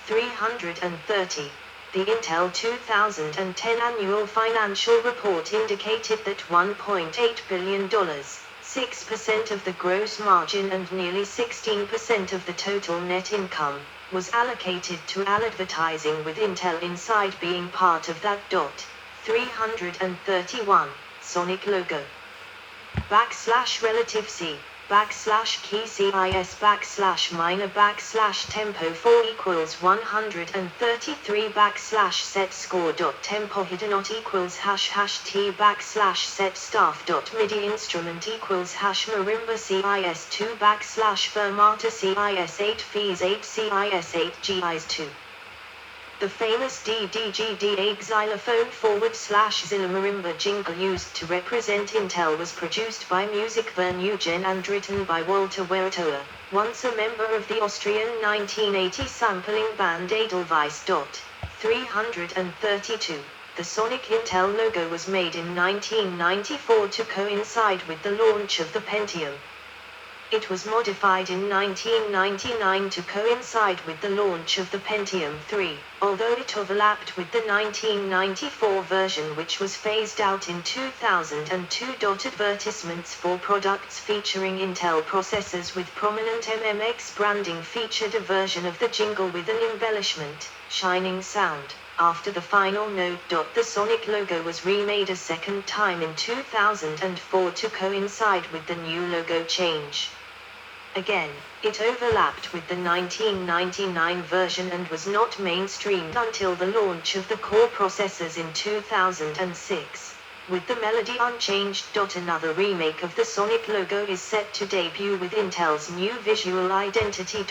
330. The Intel 2010 annual financial report indicated that $1.8 billion, 6% of the gross margin and nearly 16% of the total net income, was allocated to advertising, with Intel Inside being part of that. 331. Sonic logo. /relative C, /key CIS /minor /tempo 4 equals 133 /set score. Tempo hidden not equals #t /set staff. MIDI instrument equals #marimba CIS 2 fermata CIS 8 fees 8 CIS 8 GIs 2. The famous DDGDA xylophone /Zilla marimba jingle used to represent Intel was produced by Music Vernugen and written by Walter Wertola, once a member of the Austrian 1980 sampling band Edelweiss. 332. The Sonic Intel logo was made in 1994 to coincide with the launch of the Pentium. It was modified in 1999 to coincide with the launch of the Pentium III, although it overlapped with the 1994 version, which was phased out in 2002. Advertisements for products featuring Intel processors with prominent MMX branding featured a version of the jingle with an embellishment, shining sound. After the final note. The Sonic logo was remade a second time in 2004 to coincide with the new logo change. Again, it overlapped with the 1999 version and was not mainstreamed until the launch of the Core processors in 2006. With the melody unchanged. Another remake of the Sonic logo is set to debut with Intel's new visual identity.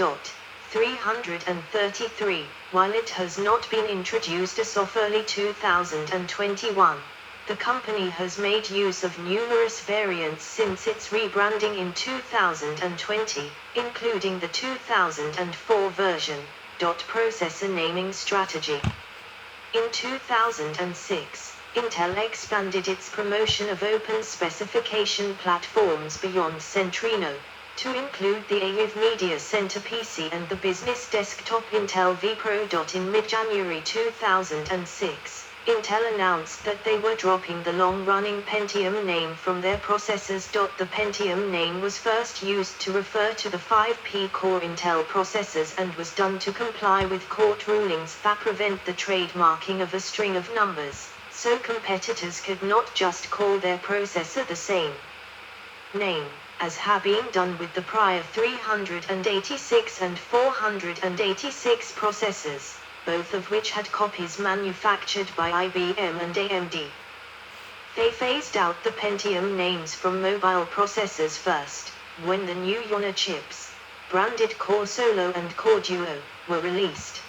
333. While it has not been introduced as of early 2021, the company has made use of numerous variants since its rebranding in 2020, including the 2004 version. Processor naming strategy. In 2006, Intel expanded its promotion of open specification platforms beyond Centrino, to include the AIV Media Center PC and the business desktop Intel vPro. In mid-January 2006, Intel announced that they were dropping the long-running Pentium name from their processors. The Pentium name was first used to refer to the 5P core Intel processors and was done to comply with court rulings that prevent the trademarking of a string of numbers, so competitors could not just call their processor the same name, as had been done with the prior 386 and 486 processors, both of which had copies manufactured by IBM and AMD. They phased out the Pentium names from mobile processors first, when the new Yona chips, branded Core Solo and Core Duo, were released.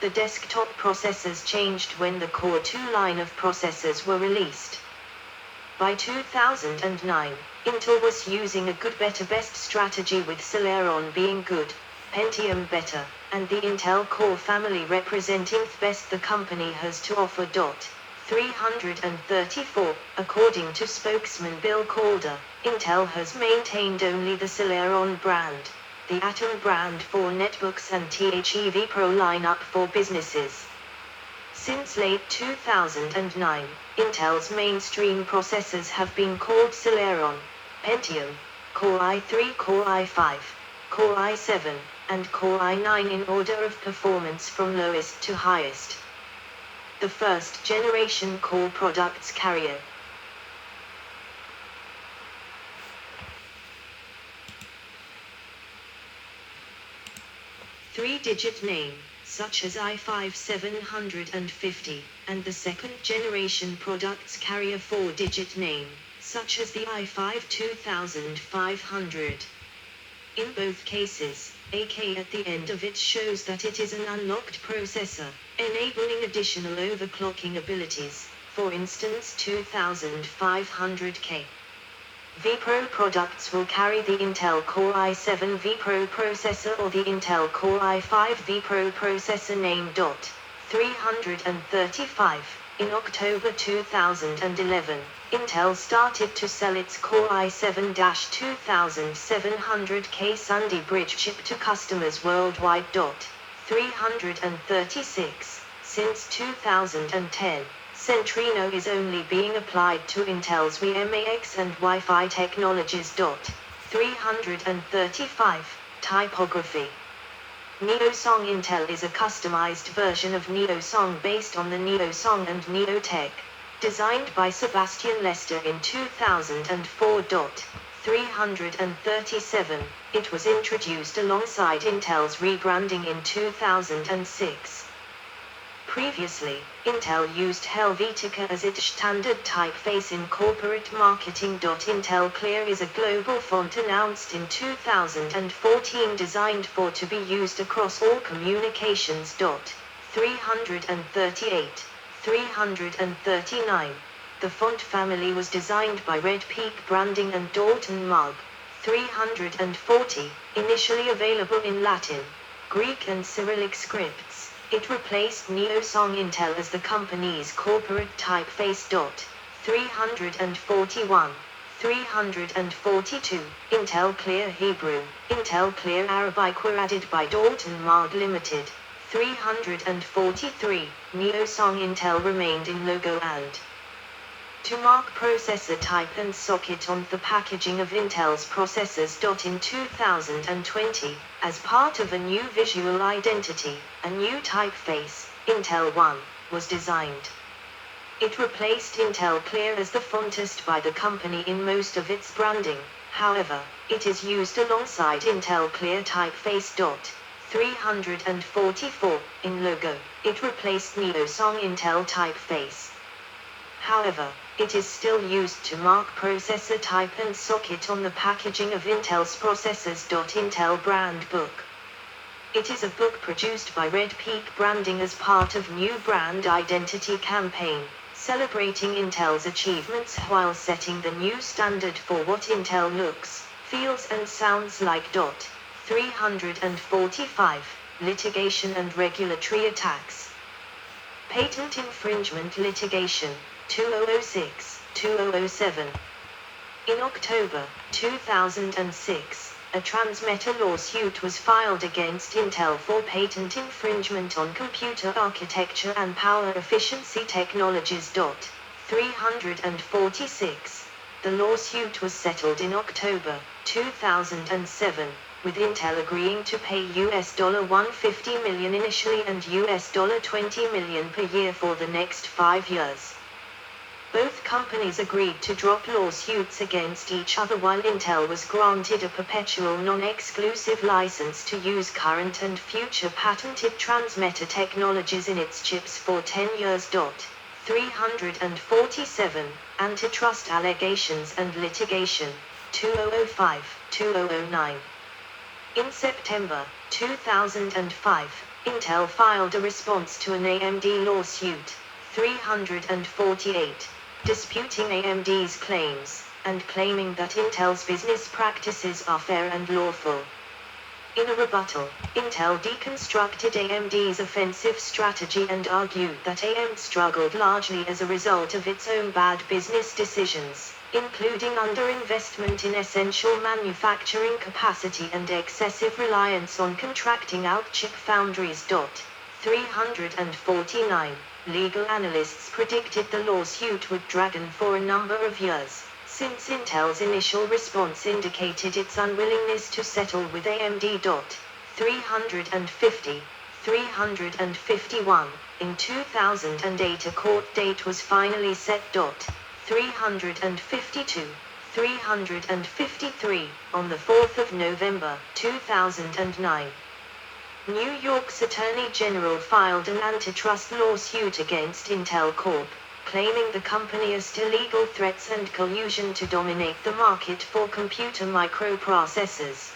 The desktop processors changed when the Core 2 line of processors were released. By 2009, Intel was using a good better best strategy, with Celeron being good, Pentium better, and the Intel Core family representing the best the company has to offer. 334. According to spokesman Bill Calder, Intel has maintained only the Celeron brand, the Atom brand for netbooks, and The vPro lineup for businesses. Since late 2009, Intel's mainstream processors have been called Celeron, Pentium, Core i3, Core i5, Core i7, and Core i9 in order of performance from lowest to highest. The first generation Core products carrier. Three-digit name, such as i5 750, and the second generation products carry a four-digit name, such as the i5 2500. In both cases, AK at the end of it shows that it is an unlocked processor, enabling additional overclocking abilities, for instance 2500K. vPro products will carry the Intel Core i7 vPro processor or the Intel Core i5 vPro processor name. 335. In October 2011, Intel started to sell its Core i7-2700K Sunday Bridge chip to customers worldwide. 336. Since 2010, Centrino is only being applied to Intel's WiMAX and Wi-Fi technologies. 335. Typography. Neosong. Intel is a customized version of Neosong based on the Neosong and Neotech, designed by Sebastian Lester in 2004. 337. It was introduced alongside Intel's rebranding in 2006. Previously, Intel used Helvetica as its standard typeface in corporate marketing. Intel Clear is a global font announced in 2014 designed for to be used across all communications. 338. 339. The font family was designed by Red Peak Branding and Dalton Mug. 340. Initially available in Latin, Greek and Cyrillic scripts, it replaced Neosong. Intel as the company's corporate typeface. 341. 342. Intel Clear Hebrew, Intel Clear Arabic were added by Dalton Mug Limited. 343. Neosong. Intel remained in logo and to mark processor type and socket on the packaging of Intel's processors. In 2020, as part of a new visual identity, a new typeface, Intel One, was designed. It replaced Intel Clear as the font used by the company in most of its branding. However, it is used alongside Intel Clear typeface. 344. In logo, it replaced Neosong Intel typeface. However, it is still used to mark processor type and socket on the packaging of Intel's processors. Intel Brand Book. It is a book produced by Red Peak Branding as part of new brand identity campaign, celebrating Intel's achievements while setting the new standard for what Intel looks, feels and sounds like. 345. Litigation and regulatory attacks. Patent infringement litigation. 2006-2007. In October 2006, a Transmeta lawsuit was filed against Intel for patent infringement on computer architecture and power efficiency technologies. 346. The lawsuit was settled in October 2007, with Intel agreeing to pay $150 million initially and $20 million per year for the next 5 years. Both companies agreed to drop lawsuits against each other while Intel was granted a perpetual non-exclusive license to use current and future patented Transmeta technologies in its chips for 10 years. 347. Antitrust allegations and litigation. 2005-2009. In September 2005, Intel filed a response to an AMD lawsuit. 348. Disputing AMD's claims, and claiming that Intel's business practices are fair and lawful. In a rebuttal, Intel deconstructed AMD's offensive strategy and argued that AMD struggled largely as a result of its own bad business decisions, including underinvestment in essential manufacturing capacity and excessive reliance on contracting out chip foundries. 349. Legal analysts predicted the lawsuit would drag on for a number of years, since Intel's initial response indicated its unwillingness to settle with AMD. 350. 351. In 2008 a court date was finally set. 352. 353. On the 4th of November 2009. New York's Attorney General filed an antitrust lawsuit against Intel Corp, claiming the company used illegal threats and collusion to dominate the market for computer microprocessors.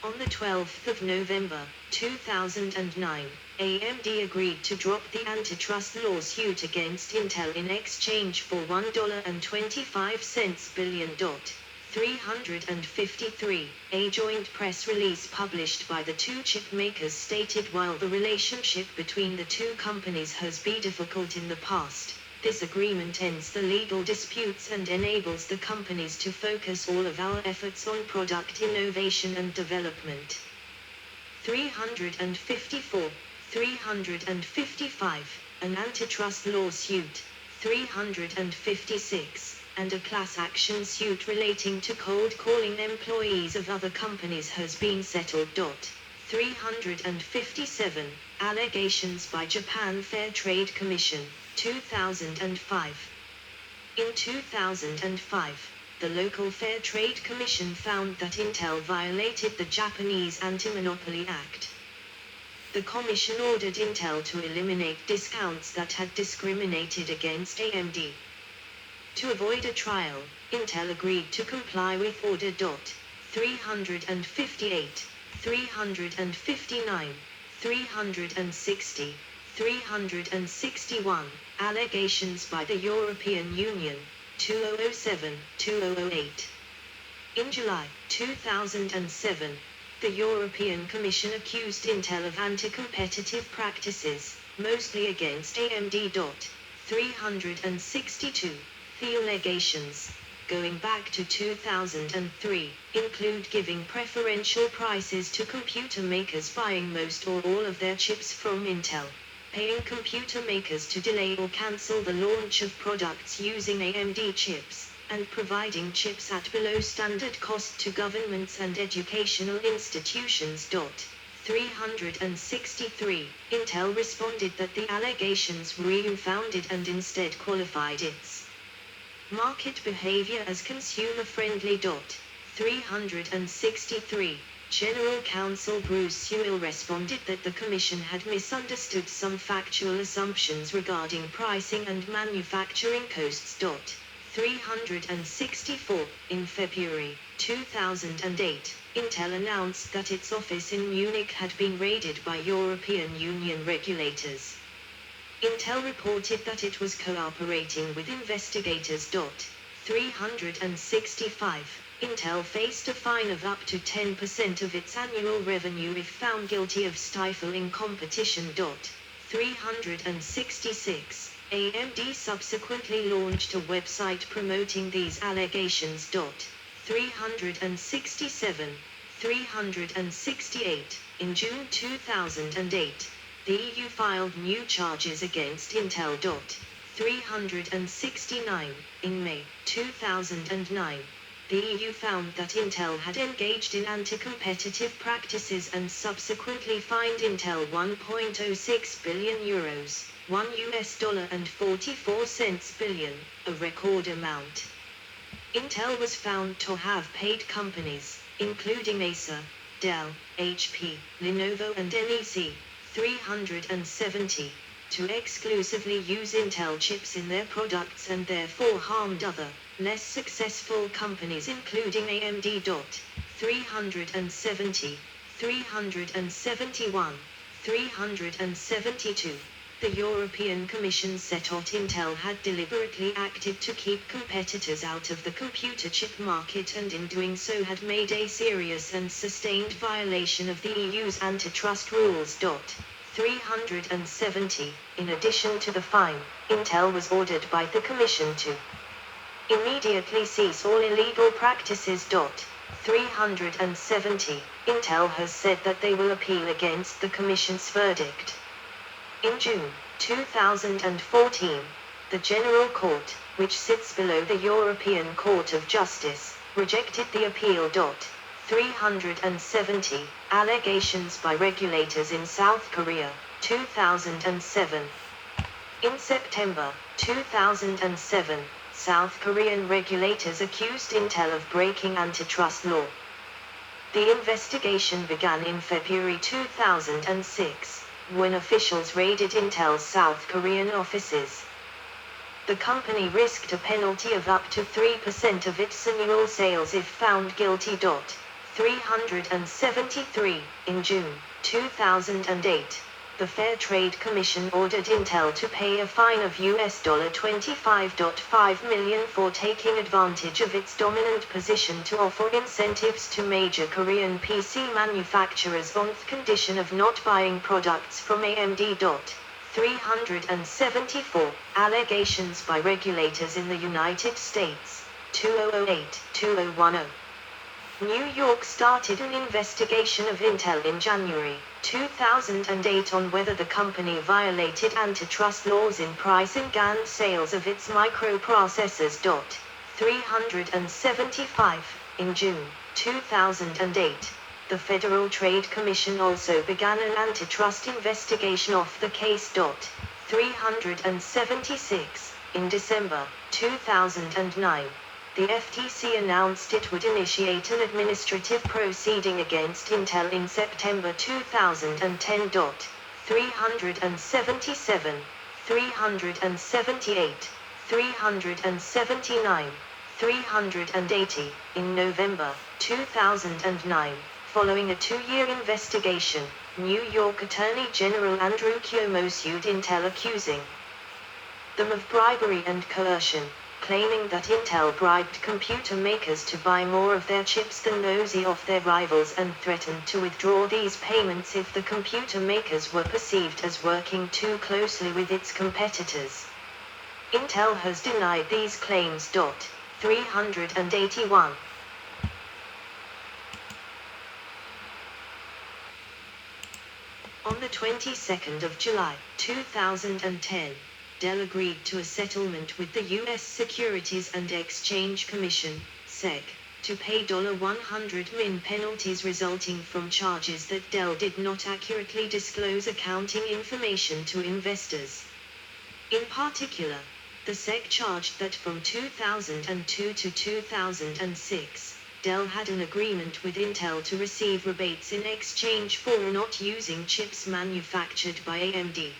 On the 12th of November 2009, AMD agreed to drop the antitrust lawsuit against Intel in exchange for $1.25 billion. 353. A joint press release published by the two chip makers stated while the relationship between the two companies has been difficult in the past, This agreement ends the legal disputes and enables the companies to focus all of our efforts on product innovation and development. 354, 355, an antitrust lawsuit. 356, and a class action suit relating to cold calling employees of other companies has been settled. 357, allegations by Japan Fair Trade Commission, 2005. In 2005, the local Fair Trade Commission found that Intel violated the Japanese Anti-Monopoly Act. The Commission ordered Intel to eliminate discounts that had discriminated against AMD. To avoid a trial, Intel agreed to comply with Order. 358, 359, 360, 361, allegations by the European Union, 2007, 2008. In July 2007, the European Commission accused Intel of anti-competitive practices, mostly against AMD. 362. The allegations, going back to 2003, include giving preferential prices to computer makers buying most or all of their chips from Intel, paying computer makers to delay or cancel the launch of products using AMD chips, and providing chips at below standard cost to governments and educational institutions. 363. Intel responded that the allegations were unfounded and instead qualified its market behavior as consumer-friendly. 363. General Counsel Bruce Sewell responded that the Commission had misunderstood some factual assumptions regarding pricing and manufacturing costs. 364. In February 2008, Intel announced that its office in Munich had been raided by European Union regulators. Intel reported that it was cooperating with investigators. 365. Intel faced a fine of up to 10% of its annual revenue if found guilty of stifling competition. 366. AMD subsequently launched a website promoting these allegations. 367, 368. In June 2008, the EU filed new charges against Intel. 369. In May 2009, the EU found that Intel had engaged in anti-competitive practices and subsequently fined Intel €1.06 billion, $1.44 billion, a record amount. Intel was found to have paid companies, including Acer, Dell, HP, Lenovo and NEC, $370, to exclusively use Intel chips in their products and therefore harmed other, less successful companies including AMD. 370, 371, 372. The European Commission set out Intel had deliberately acted to keep competitors out of the computer chip market and in doing so had made a serious and sustained violation of the EU's antitrust rules. 370. In addition to the fine, Intel was ordered by the Commission to immediately cease all illegal practices. 370. Intel has said that they will appeal against the Commission's verdict. In June 2014, the General Court, which sits below the European Court of Justice, rejected the appeal. 370. Allegations by regulators in South Korea, 2007. In September 2007, South Korean regulators accused Intel of breaking antitrust law. The investigation began in February 2006, when officials raided Intel's South Korean offices. The company risked a penalty of up to 3% of its annual sales if found guilty. 373. In June 2008, the Fair Trade Commission ordered Intel to pay a fine of $25.5 million for taking advantage of its dominant position to offer incentives to major Korean PC manufacturers on the condition of not buying products from AMD. 374. Allegations by regulators in the United States. 2008-2010. New York started an investigation of Intel in January 2008 on whether the company violated antitrust laws in price and GaN sales of its microprocessors. 375. In June 2008, the Federal Trade Commission also began an antitrust investigation of the case. 376. In December 2009, the FTC announced it would initiate an administrative proceeding against Intel in September 2010. 377, 378, 379, 380. In November 2009, following a 2-year investigation, New York Attorney General Andrew Cuomo sued Intel, accusing them of bribery and coercion, claiming that Intel bribed computer makers to buy more of their chips than those of their rivals and threatened to withdraw these payments if the computer makers were perceived as working too closely with its competitors. Intel has denied these claims. 381. On the 22nd of July, 2010, Dell agreed to a settlement with the U.S. Securities and Exchange Commission, SEC, to pay $100 million penalties resulting from charges that Dell did not accurately disclose accounting information to investors. In particular, the SEC charged that from 2002 to 2006, Dell had an agreement with Intel to receive rebates in exchange for not using chips manufactured by AMD.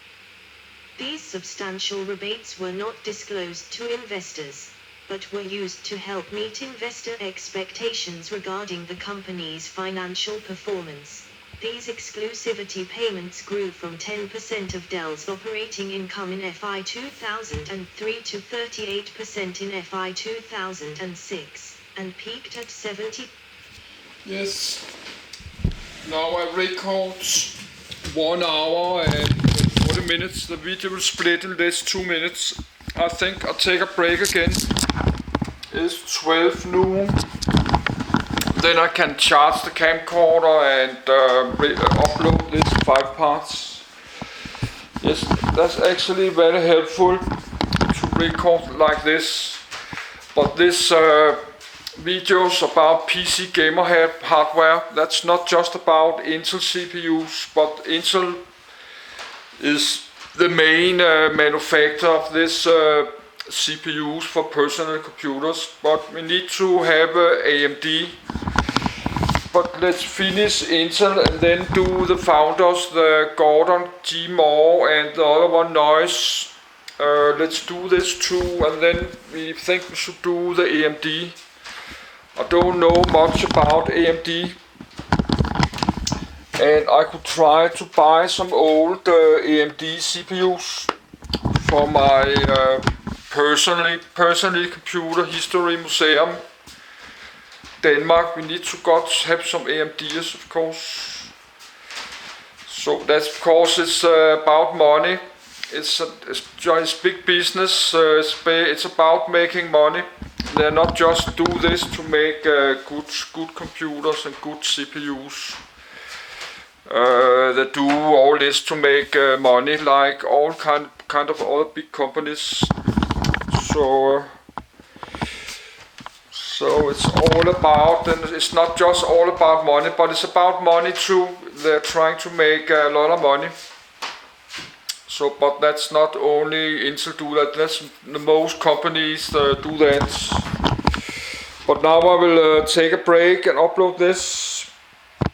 These substantial rebates were not disclosed to investors, but were used to help meet investor expectations regarding the company's financial performance. These exclusivity payments grew from 10% of Dell's operating income in FY 2003 to 38% in FY 2006, and peaked at 70. Yes. Now I record 1 hour and 40 minutes. The video will split in this 2 minutes. I think I'll take a break again. It's 12 noon. Then I can charge the camcorder and upload this 5 parts. Yes, that's actually very helpful to record like this. But this videos about PC gamer hardware, that's not just about Intel CPUs, but Intel is the main manufacturer of this CPUs for personal computers, but we need to have AMD. But let's finish Intel and then do the founders, the Gordon G. Moore and the other one, Noyce. Let's do this too, and then we think we should do the AMD. I don't know much about AMD, and I could try to buy some old AMD CPUs for my personally computer history museum. Denmark, we need to have some AMDs, of course. So that's because it's about money. It's big business. It's about making money. They're not just do this to make good computers and good CPUs. They do all this to make money, like all kind of other big companies. So it's all about, and it's not just all about money, but it's about money too. They're trying to make a lot of money. So, but that's not only Intel do that. That's most companies do that. But now I will take a break and upload this.